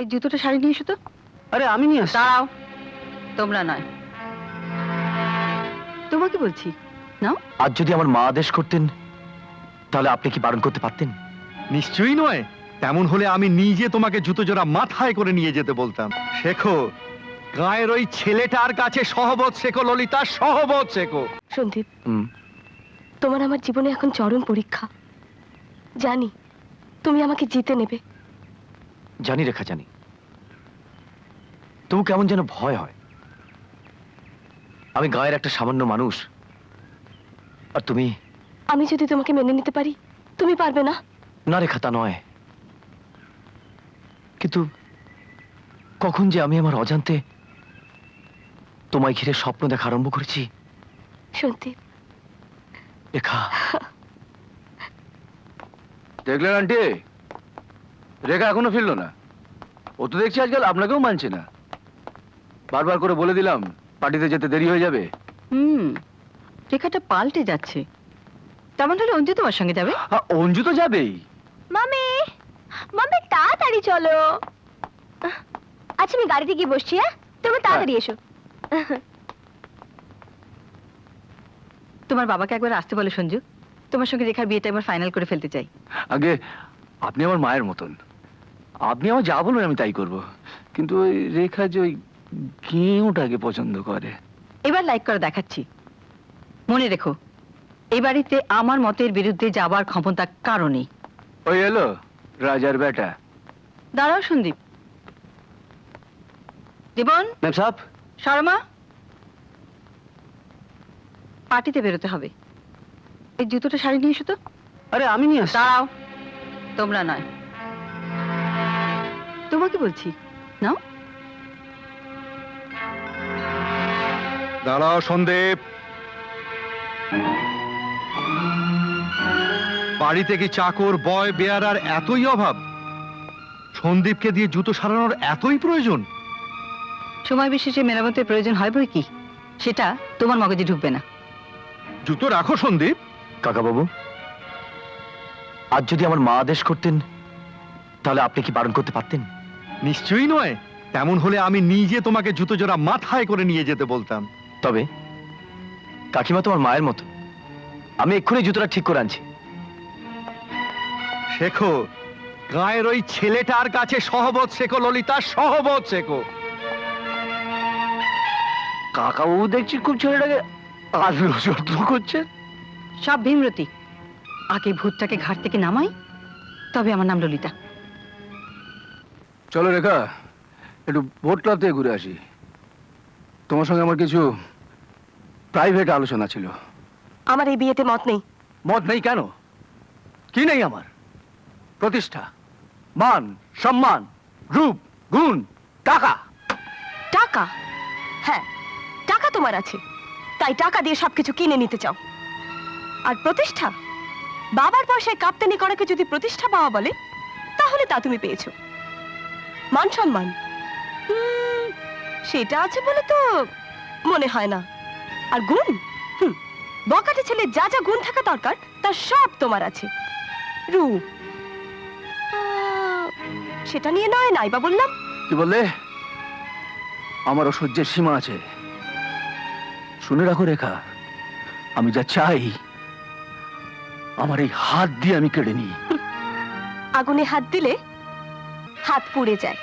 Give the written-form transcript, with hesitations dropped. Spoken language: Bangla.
এই জুতোটা শাড়ি নিয়ে এসো তো। আরে আমি নিয়ে আসছি। দাঁড়াও, তোমরা নয়, তোমাকে বলছি নাও। আজ যদি আমার মা আদেশ করতেন তাহলে আপনি কি বারণ করতে পারতেন? নিশ্চয়ই নয়। তেমন হলে আমি নিজে তোমাকে জুতো জোড়া মাথায় করে নিয়ে যেতে বলতাম। শেখো, গায়ের ওই ছেলেটার কাছে সহবত শেখো ললিতা, সহবত শেখো। সন্দীপ, তোমার আমার জীবনে এখন চরম পরীক্ষা। জানি তুমি আমাকে জিতে নেবে। জানি রেখা, জানি। তবু কেমন যেন ভয় হয়। আমি গায়ের একটা সামান্য মানুষ, আর তুমি। আমি যদি তোমাকে মেনে নিতে পারি, তুমি পারবে না? না রেখা, তা নয়, কিন্তু কখন যে আমি আমার অজান্তে তোমায় ঘিরে স্বপ্ন দেখা আরম্ভ করেছি। সন্দীপ। রেখা। দেখলেন আন্টি, রেখা এখনো ফিরলো না। ও তো দেখছি আজকাল আপনাকেও মানছে না। বারবার করে বলে দিলাম পার্টিতে যেতে দেরি হয়ে যাবে। রেখাটা পাল্টে যাচ্ছে। তেমন হলে অঞ্জু তোমার সঙ্গে যাবে। অঞ্জু তো যাবেই। মামি, মামি তাড়াতাড়ি চলো। আচ্ছা, আমি গাড়িতে গিয়ে বসছি। হ্যাঁ, তুমি তাড়াতাড়ি এসো। তোমার বাবাকে একবার আসতে বলো সঞ্জু। তোমার সঙ্গে রেখার বিয়েটা একবার ফাইনাল করে ফেলতে চাই। আগে আপনি আমার মায়ের মতন, আপনি আমার যা বলুন আমি তাই করব। কিন্তু ওই রেখা যে ওই গেঁওটাকে পছন্দ করে। এবার লাইক করে দেখাচ্ছি। মনে রেখো, এই বাড়িতে আমার মতের বিরুদ্ধে যাবার ক্ষমতা কারো নেই। ওই এলো রাজার বেটা। দাঁড়াও সন্দীপ। জীবন, ম্যাম সাহেব, শর্মা, পার্টিতে বেরোতে হবে। এই জুতোটা শাড়ি নিয়ে এসো তো। আরে আমি নিয়ে আসছি। দাঁড়াও, তোমরা নয়, তোমাকে বলছি নাও। দাঁড়াও সন্দীপ। বাড়িতে কি চাকর, বয়, বেয়ারার এতই অভাব? সন্দীপকে দিয়ে জুতো সারানোর এতই প্রয়োজন? সময় বিশেষে মেরামতের প্রয়োজন হয় বই কি, সেটা তোমার মগজে ঢুকবে না। জুতো রাখো সন্দীপ। কাকা বাবু, আজ যদি আমার মা আদেশ করতেন তাহলে আপনি কি বারণ করতে পারতেন? নিশ্চয়ই নয়। তেমন হলে আমি নিজে তোমাকে জুতো জোড়া মাথায় করে নিয়ে যেতে বলতাম। তবে কাকিমা তোমার মায়ের মতো, আমি এক্ষুনি জুতোটা ঠিক করে আনছি। শেখো, গায়ের ওই ছেলেটার কাছে সহবত শেখো ললিতা, সহবত শেখো। কাকাবাবু দেখছি খুব ছেলেটাকে আদর যত্ন করছে। সব ভীমরতি। আগে ভূতটাকে ঘাট থেকে নামাই, তবে আমার নাম ললিতা। চলো রেখা, একটু বোট ক্লাব থেকে ঘুরে আসি। তোমার সঙ্গে আমার কিছু প্রাইভেট আলোচনা ছিল। আমার এই বিয়েতে মত নেই। মত নেই কেন? কি নেই আমার? প্রতিষ্ঠা, মান, সম্মান, রূপ, গুণ, টাকা। টাকা? হ্যাঁ, টাকা তোমার আছে, তাই টাকা দিয়ে সবকিছু কিনে নিতে চাও। আর প্রতিষ্ঠা, বাবার পয়সায় কাপ্তানি করাকে যদি প্রতিষ্ঠা পাওয়া বলে, তাহলে তা তুমি পেয়েছো। মান সম্মান সেটা আছে বলে তো মনে হয় না। আর গুণ, বকাটে ছেলে যা যা গুণ থাকা দরকার তার সব তোমার আছে। রূপ, সেটা নিয়ে নয় নাই বা বললাম। কি বললে? আমার অসহ্যের সীমা আছে। শুনে রাখো রেখা, আমি যা চাই আমার এই হাত দিয়ে আমি কেড়ে নিই। আগুনে হাত দিলে হাত পুড়ে যায়।